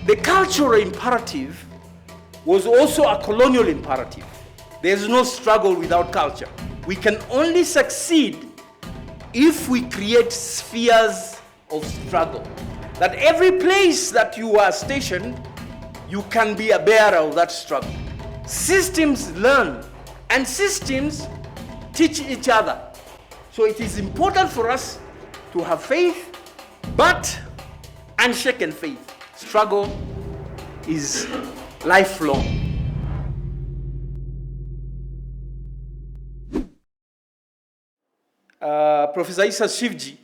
The cultural imperative was also a colonial imperative. There's no struggle without culture. We can only succeed if we create spheres of struggle. That every place that you are stationed, you can be a bearer of that struggle. Systems learn, and systems teach each other. So it is important for us to have faith, but unshaken faith. Struggle is lifelong. Professor Issa Shivji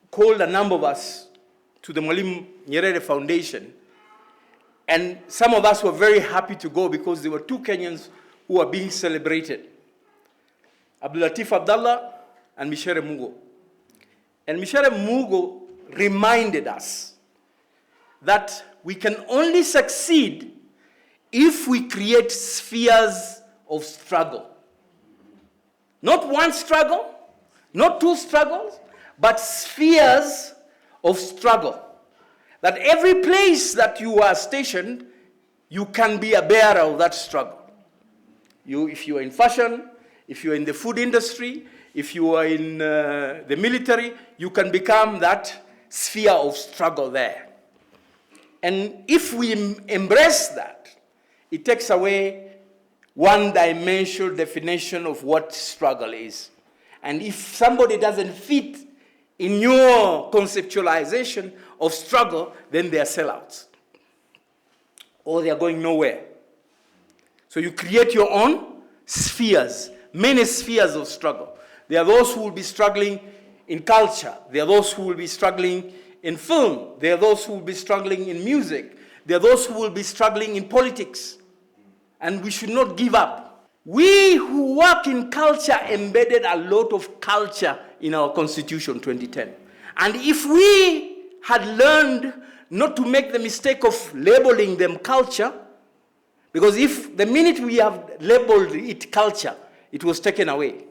called a number of us to the Mwalimu Nyerere Foundation, and some of us were very happy to go because there were two Kenyans who were being celebrated, Abdul Latif Abdallah and Michere Mugo. And Michere Mugo reminded us that we can only succeed if we create spheres of struggle. Not one struggle, not two struggles, but spheres of struggle. That every place that you are stationed, you can be a bearer of that struggle. If you are in fashion, if you are in the food industry, if you are in the military, you can become that sphere of struggle there. And if we embrace that, it takes away one-dimensional definition of what struggle is. And if somebody doesn't fit in your conceptualization of struggle, then they are sellouts, or they are going nowhere. So you create your own spheres, many spheres of struggle. There are those who will be struggling in culture. There are those who will be struggling in film. There are those who will be struggling in music. There are those who will be struggling in politics. And we should not give up. We who work in culture embedded a lot of culture in our Constitution 2010. And if we had learned not to make the mistake of labeling them culture, because if the minute we have labeled it culture, it was taken away.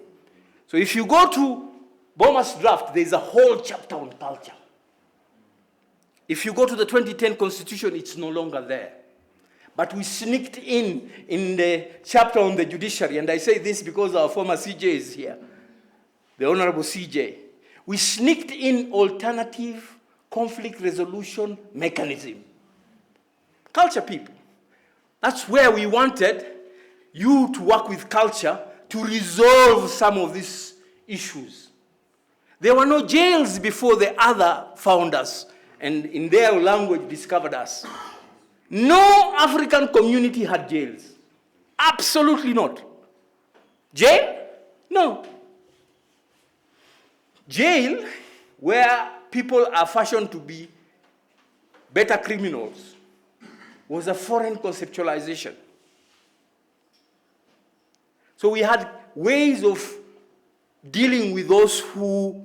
So if you go to Boma's draft, there's a whole chapter on culture. If you go to the 2010 Constitution, it's no longer there. But we sneaked in the chapter on the judiciary, and I say this because our former CJ is here, the Honorable CJ. We sneaked in alternative conflict resolution mechanism. Culture people. That's where we wanted you to work with culture to resolve some of these issues. There were no jails before the other found us, and in their language discovered us. No African community had jails. Absolutely not. Jail? No. Jail, where people are fashioned to be better criminals, was a foreign conceptualization. So we had ways of dealing with those who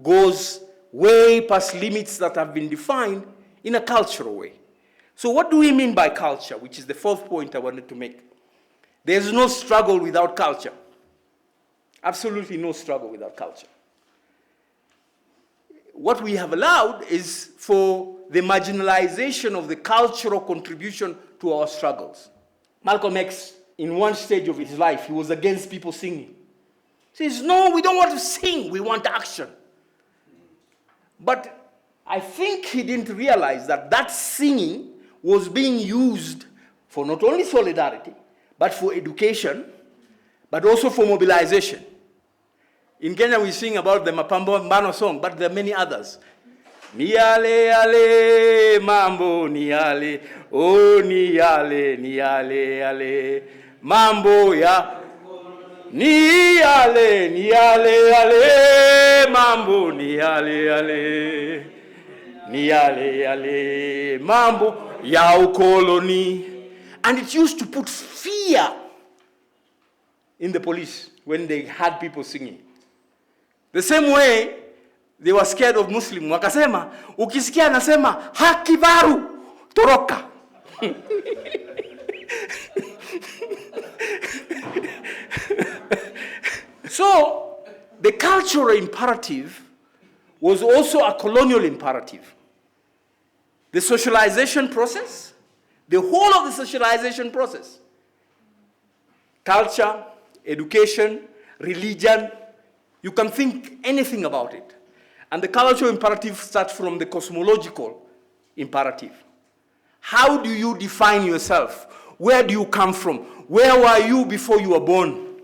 goes way past limits that have been defined in a cultural way. So what do we mean by culture, which is the fourth point I wanted to make? There's no struggle without culture. Absolutely no struggle without culture. What we have allowed is for the marginalization of the cultural contribution to our struggles. Malcolm X, in one stage of his life, he was against people singing. He says, no, we don't want to sing, we want action. But I think he didn't realize that that singing was being used for not only solidarity, but for education, but also for mobilization. In Kenya, we sing about the Mapambo Mbano song, but there are many others. Niale, ale, mambo, niale, oh, niale, niale, ale, mambo, ya. Niale, niale, ale, mambo, niale, ale, niale, ale, mambo, ya ukoloni. And it used to put fear in the police when they had people singing. The same way, they were scared of Muslim. Wakasema, ukisikia anasema, hakibaru, toroka. So, the cultural imperative was also a colonial imperative. The socialization process, the whole of the socialization process, culture, education, religion, you can think anything about it. And the cultural imperative starts from the cosmological imperative. How do you define yourself? Where do you come from? Where were you before you were born?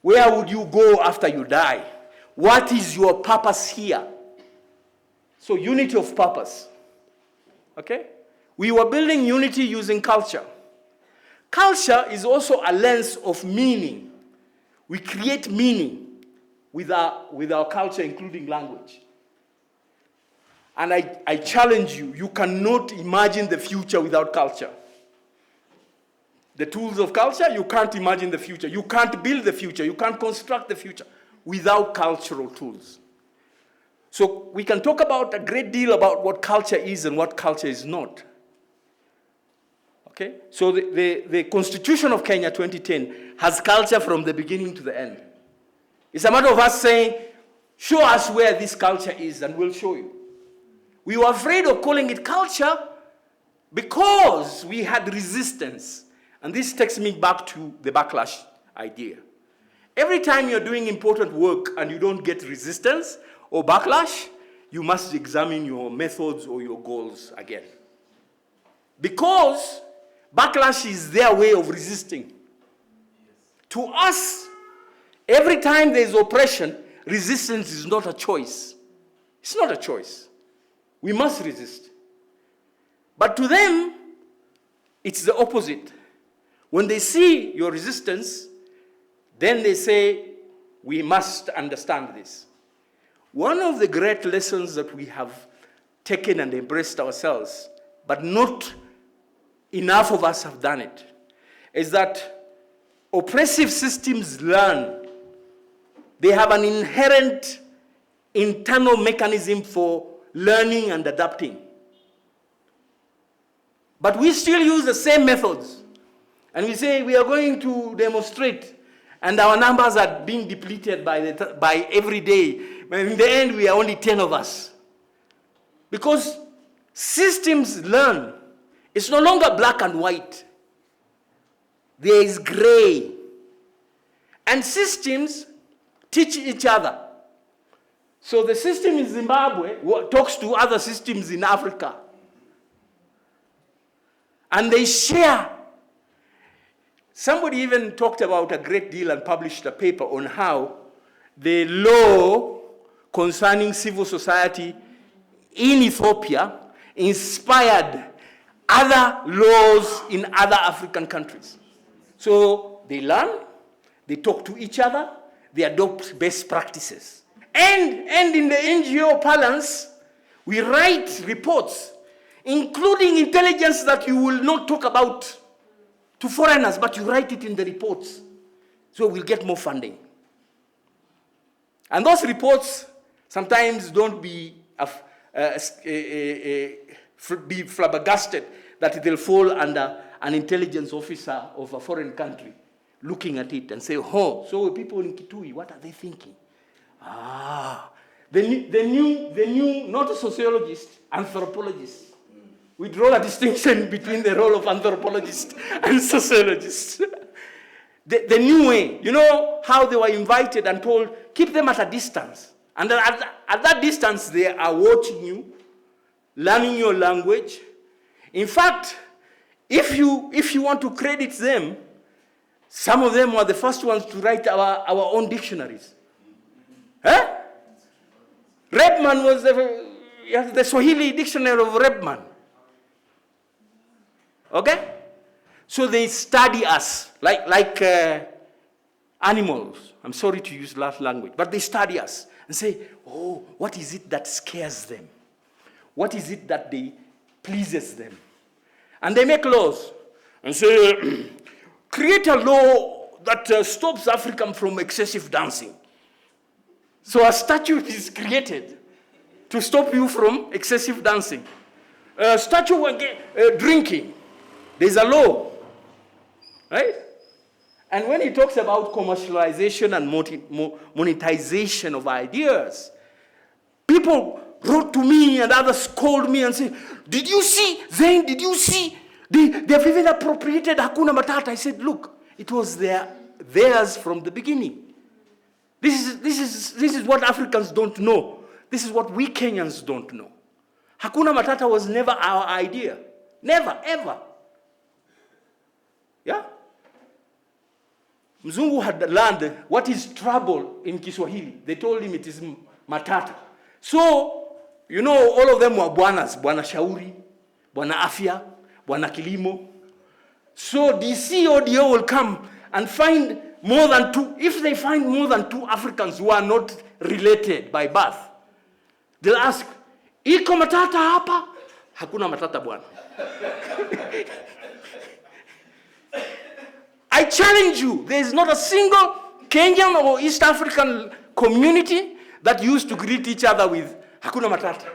Where would you go after you die? What is your purpose here? So unity of purpose. Okay? We were building unity using culture. Culture is also a lens of meaning. We create meaning with our culture, including language. And I challenge you, you cannot imagine the future without culture. The tools of culture, you can't imagine the future. You can't build the future. You can't construct the future without cultural tools. So we can talk about a great deal about what culture is and what culture is not. Okay? So the Constitution of Kenya 2010 has culture from the beginning to the end. It's a matter of us saying, show us where this culture is and we'll show you. We were afraid of calling it culture because we had resistance. And this takes me back to the backlash idea. Every time you're doing important work and you don't get resistance or backlash, you must examine your methods or your goals again. Because backlash is their way of resisting. To us, every time there's oppression, resistance is not a choice. It's not a choice. We must resist. But to them, it's the opposite. When they see your resistance, then they say, we must understand this. One of the great lessons that we have taken and embraced ourselves, but not enough of us have done it, is that oppressive systems learn. They have an inherent internal mechanism for learning and adapting. But we still use the same methods. And we say we are going to demonstrate, and our numbers are being depleted by every day. But in the end, we are only 10 of us. Because systems learn. It's no longer black and white. There is gray. And systems teach each other. So the system in Zimbabwe talks to other systems in Africa. And they share. Somebody even talked about a great deal and published a paper on how the law concerning civil society in Ethiopia inspired other laws in other African countries. So they learn, they talk to each other, they adopt best practices. And in the NGO parlance, we write reports, including intelligence that you will not talk about to foreigners, but you write it in the reports. So we'll get more funding. And those reports sometimes don't be flabbergasted that they'll fall under an intelligence officer of a foreign country looking at it and say, oh, so people in Kitui, what are they thinking? The new, not a sociologist, anthropologist. We draw a distinction between the role of anthropologist and sociologist. The new way, you know how they were invited and told, keep them at a distance. And at that distance, they are watching you, learning your language. In fact, if you want to credit them, some of them were the first ones to write our own dictionaries. Huh? Rebman was the Swahili dictionary of Rebman. Okay? So they study us like animals. I'm sorry to use that language, but they study us and say, oh, what is it that scares them? What is it that pleases them? And they make laws and say, create a law that stops African from excessive dancing. So a statute is created to stop you from excessive dancing. A statute against drinking. There's a law, right? And when he talks about commercialization and monetization of ideas, people wrote to me and others called me and said, did you see, Zein, did you see? They have even appropriated Hakuna Matata. I said, look, it was theirs from the beginning. This is what Africans don't know. This is what we Kenyans don't know. Hakuna Matata was never our idea. Never, ever. Yeah? Mzungu had learned what is trouble in Kiswahili. They told him it is matata. So, you know, all of them were bwanas. Bwana Shauri, Bwana Afya, Bwana Kilimo. So DC ODO will come and find more than two. If they find more than two Africans who are not related by birth, they'll ask, iko matata hapa? Hakuna matata bwana. I challenge you, there is not a single Kenyan or East African community that used to greet each other with Hakuna Matata.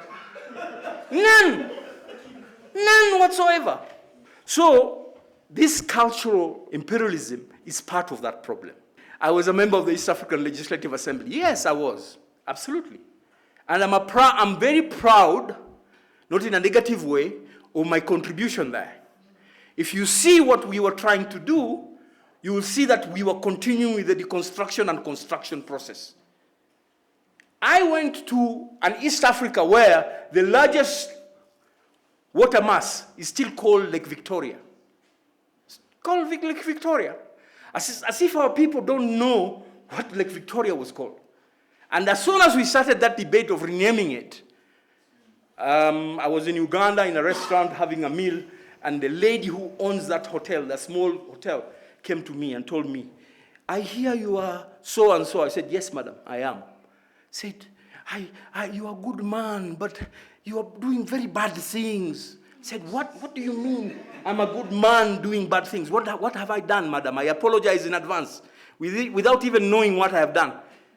None. None whatsoever. So, this cultural imperialism is part of that problem. I was a member of the East African Legislative Assembly. Yes, I was. Absolutely. And I'm very proud, not in a negative way, of my contribution there. If you see what we were trying to do, you will see that we were continuing with the deconstruction and construction process. I went to an East Africa where the largest water mass is still called Lake Victoria. It's called Lake Victoria. As if our people don't know what Lake Victoria was called. And as soon as we started that debate of renaming it, I was in Uganda in a restaurant having a meal, and the lady who owns that hotel, that small hotel, came to me and told me, I hear you are so and so. I said, yes, madam, I am. Said, you are a good man, but you are doing very bad things. I said, what do you mean I'm a good man doing bad things? What have I done, madam? I apologize in advance, without even knowing what I have done.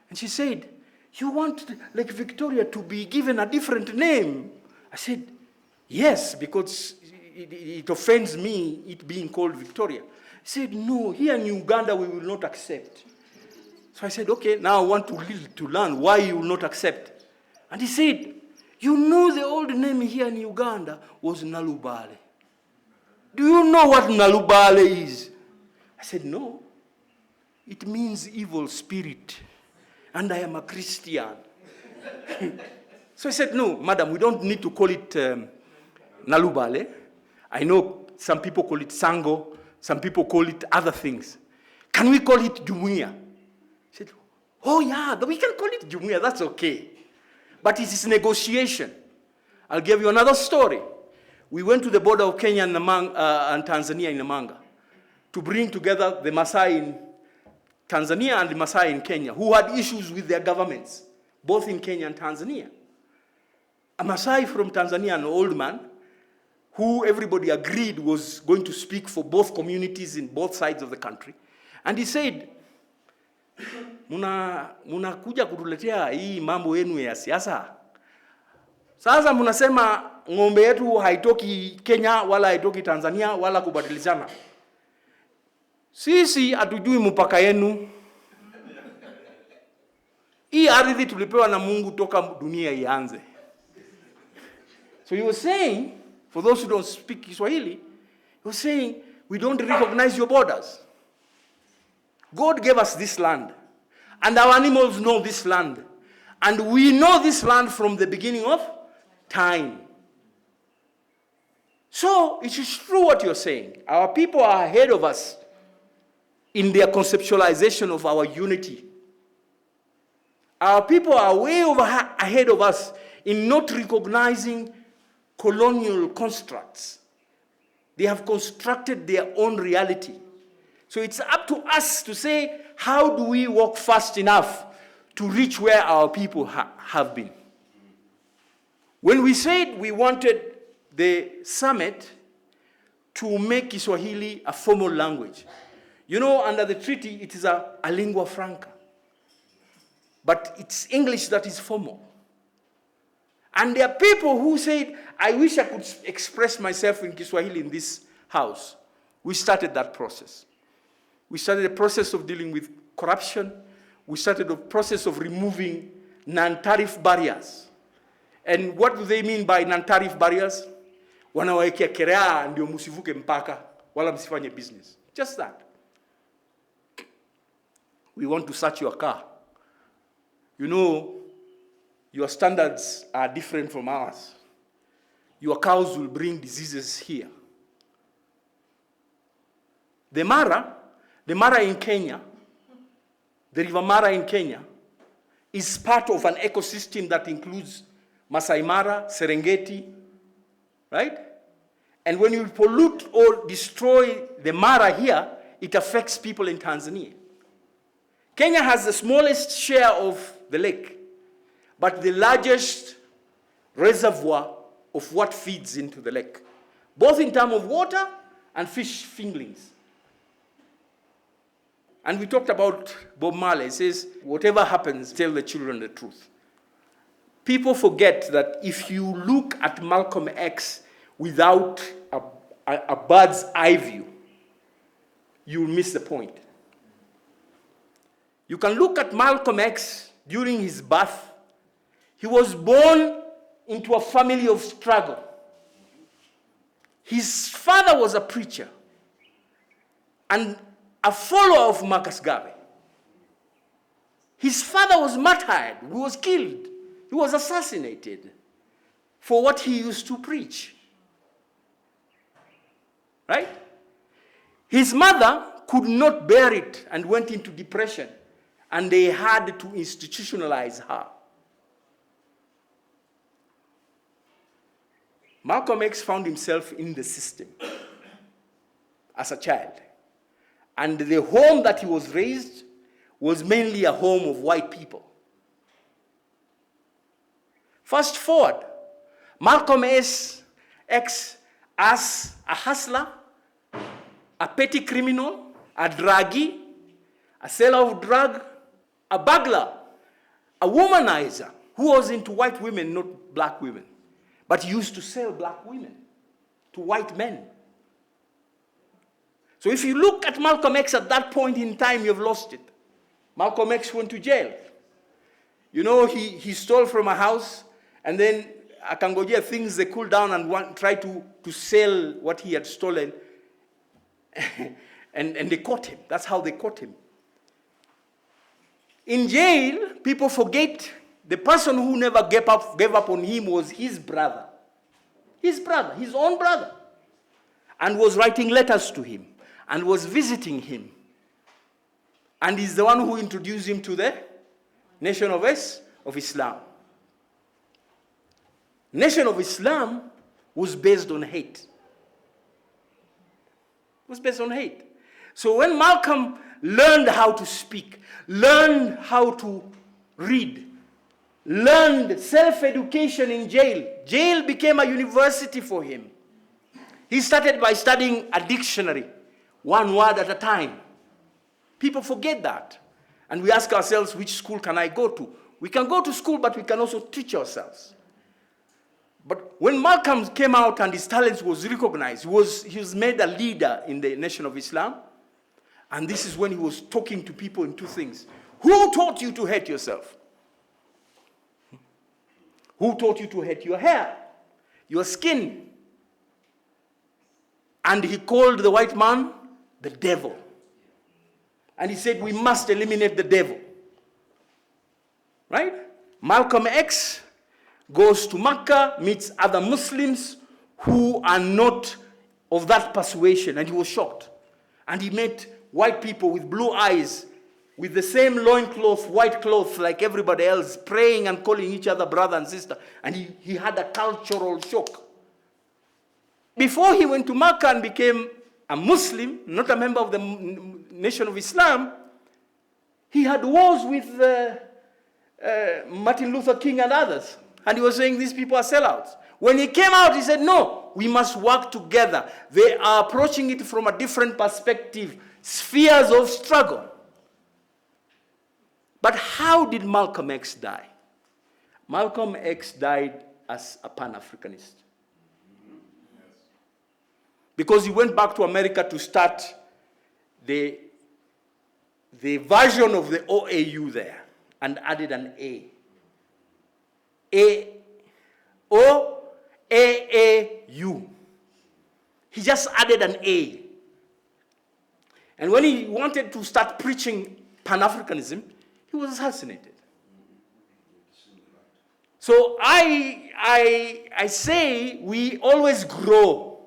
And she said, you want Lake Victoria to be given a different name? I said, yes, because it offends me, it being called Victoria. He said, no, here in Uganda we will not accept. So I said, okay, now I want to learn why you will not accept. And he said, you know the old name here in Uganda was Nalubale. Do you know what Nalubale is? I said, no. It means evil spirit. And I am a Christian. So I said, no, madam, we don't need to call it Nalubale. I know some people call it Sango. Some people call it other things. Can we call it Jumuiya? I said, oh yeah, we can call it Jumuiya, that's okay. But it is negotiation. I'll give you another story. We went to the border of Kenya and Tanzania in Namanga to bring together the Maasai in Tanzania and the Maasai in Kenya, who had issues with their governments, both in Kenya and Tanzania. A Maasai from Tanzania, an old man, who everybody agreed was going to speak for both communities in both sides of the country. And he said, Munakuja kutuletea hii mambo yenu ya siasa. Sasa munasema ng'ombe yetu haitoki Kenya, wala haitoki Tanzania, wala kubadilishana. Sisi hatujui mpaka yenu. Hii ardhi tulipewa na Mungu toka dunia ianze. So he was saying, for those who don't speak Kiswahili, he was saying, we don't recognize your borders. God gave us this land. And our animals know this land. And we know this land from the beginning of time. So, it is true what you're saying. Our people are ahead of us in their conceptualization of our unity. Our people are way ahead of us in not recognizing colonial constructs. They have constructed their own reality. So it's up to us to say, how do we walk fast enough to reach where our people have been? When we said we wanted the summit to make Kiswahili a formal language, you know, under the treaty, it is a lingua franca. But it's English that is formal. And there are people who said, I wish I could express myself in Kiswahili in this house. We started that process. We started a process of dealing with corruption. We started a process of removing non-tariff barriers. And what do they mean by non-tariff barriers? Wanawekea kerea ndio msivuke mpaka, wala msifanye business. Just that. We want to search your car. You know, your standards are different from ours. Your cows will bring diseases here. The Mara in Kenya, the River Mara in Kenya, is part of an ecosystem that includes Masai Mara, Serengeti, right? And when you pollute or destroy the Mara here, it affects people in Tanzania. Kenya has the smallest share of the lake, but the largest reservoir of what feeds into the lake, both in terms of water and fish fingerlings. And we talked about Bob Marley. He says, whatever happens, tell the children the truth. People forget that if you look at Malcolm X without a bird's eye view, you'll miss the point. You can look at Malcolm X during his birth. He was born into a family of struggle. His father was a preacher and a follower of Marcus Garvey. His father was martyred, he was killed, he was assassinated for what he used to preach. Right? His mother could not bear it and went into depression, and they had to institutionalize her. Malcolm X found himself in the system as a child. And the home that he was raised was mainly a home of white people. Fast forward, Malcolm X as a hustler, a petty criminal, a druggie, a seller of drug, a burglar, a womanizer who was into white women, not black women, but used to sell black women to white men. So if you look at Malcolm X at that point in time, you've lost it. Malcolm X went to jail. You know, he stole from a house, and then akangojea things they cool down and try to sell what he had stolen. and they caught him. That's how they caught him. In jail, people forget the person who never gave up on him was his brother. His brother, his own brother. And was writing letters to him. And was visiting him. And he's the one who introduced him to the Nation of Islam. Nation of Islam was based on hate. It was based on hate. So when Malcolm learned how to speak, learned how to read, learned self-education in jail, jail became a university for him. He started by studying a dictionary, one word at a time. People forget that. And we ask ourselves, which school can I go to? We can go to school, but we can also teach ourselves. But when Malcolm came out and his talents was recognized, he was made a leader in the Nation of Islam. And this is when he was talking to people in two things. Who taught you to hate yourself? Who taught you to hate your hair, your skin? And he called the white man the devil. And he said, we must eliminate the devil. Right? Malcolm X goes to Mecca, meets other Muslims who are not of that persuasion, and he was shocked. And he met white people with blue eyes, with the same loincloth, white cloth like everybody else, praying and calling each other brother and sister. And he had a cultural shock. Before he went to Mecca and became a Muslim, not a member of the Nation of Islam, he had wars with Martin Luther King and others. And he was saying these people are sellouts. When he came out, he said, no, we must work together. They are approaching it from a different perspective, spheres of struggle. But how did Malcolm X die? Malcolm X died as a Pan-Africanist. Because he went back to America to start the version of the OAU there and added an A. A O-A-A-U. He just added an A. And when he wanted to start preaching Pan-Africanism, he was assassinated. So I say we always grow.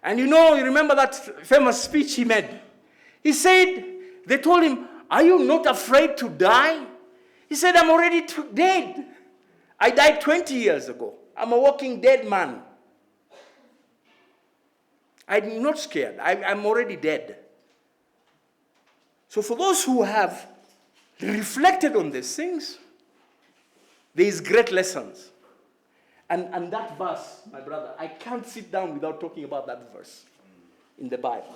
And you remember that famous speech he made? He said, they told him, are you not afraid to die? He said, I'm already dead. I died 20 years ago. I'm a walking dead man. I'm not scared. I'm already dead. So for those who have reflected on these things, there is great lessons. And that verse, my brother, I can't sit down without talking about that verse in the Bible.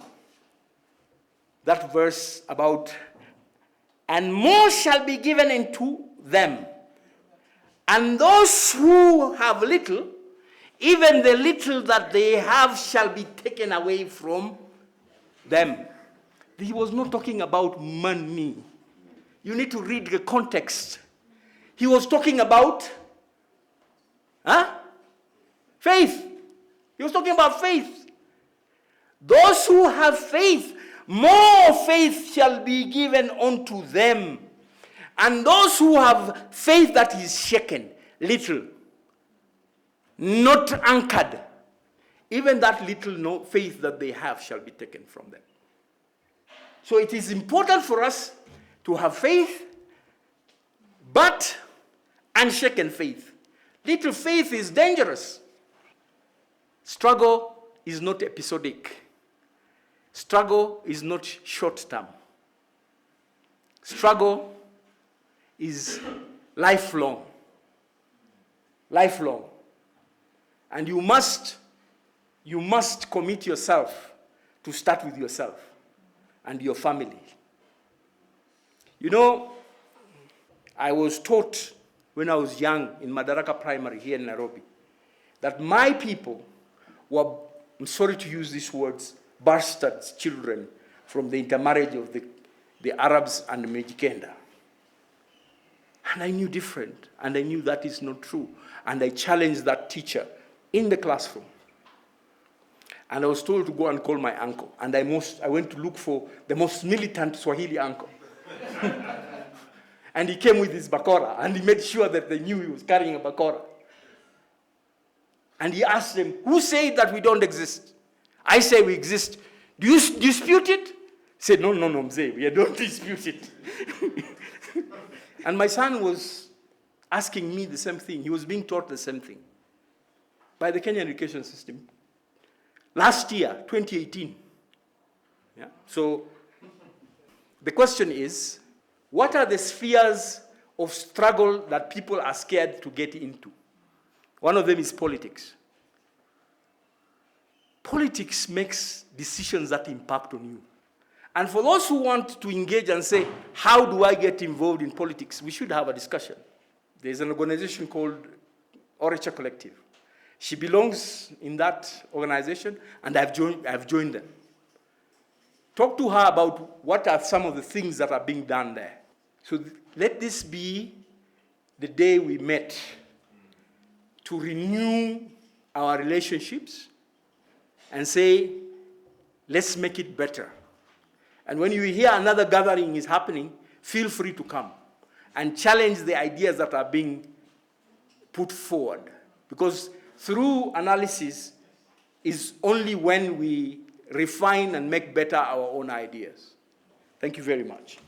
That verse about, and more shall be given unto them. And those who have little, even the little that they have shall be taken away from them. He was not talking about money. You need to read the context. He was talking about faith. He was talking about faith. Those who have faith, more faith shall be given unto them. And those who have faith that is shaken, little, not anchored, even that little faith that they have shall be taken from them. So it is important for us to have faith, but unshaken faith. Little faith is dangerous. Struggle is not episodic. Struggle is not short-term. Struggle is lifelong. Lifelong. And you must commit yourself to start with yourself and your family. I was taught when I was young in Madaraka Primary here in Nairobi that my people were, I'm sorry to use these words, bastards, children from the intermarriage of the Arabs and the Mijikenda. And I knew different, and I knew that is not true. And I challenged that teacher in the classroom. And I was told to go and call my uncle. And I went to look for the most militant Swahili uncle. And he came with his bakora, and he made sure that they knew he was carrying a bakora. And he asked them, who said that we don't exist? I say we exist. Do you dispute it? He said, no, mzee, we don't dispute it. And my son was asking me the same thing. He was being taught the same thing by the Kenyan education system. Last year, 2018. Yeah? So the question is, what are the spheres of struggle that people are scared to get into? One of them is politics. Politics makes decisions that impact on you. And for those who want to engage and say, how do I get involved in politics? We should have a discussion. There's an organization called Orecha Collective. She belongs in that organization, and I've joined them. Talk to her about what are some of the things that are being done there. So let this be the day we met to renew our relationships and say, let's make it better. And when you hear another gathering is happening, feel free to come and challenge the ideas that are being put forward. Because through analysis is only when we refine and make better our own ideas. Thank you very much.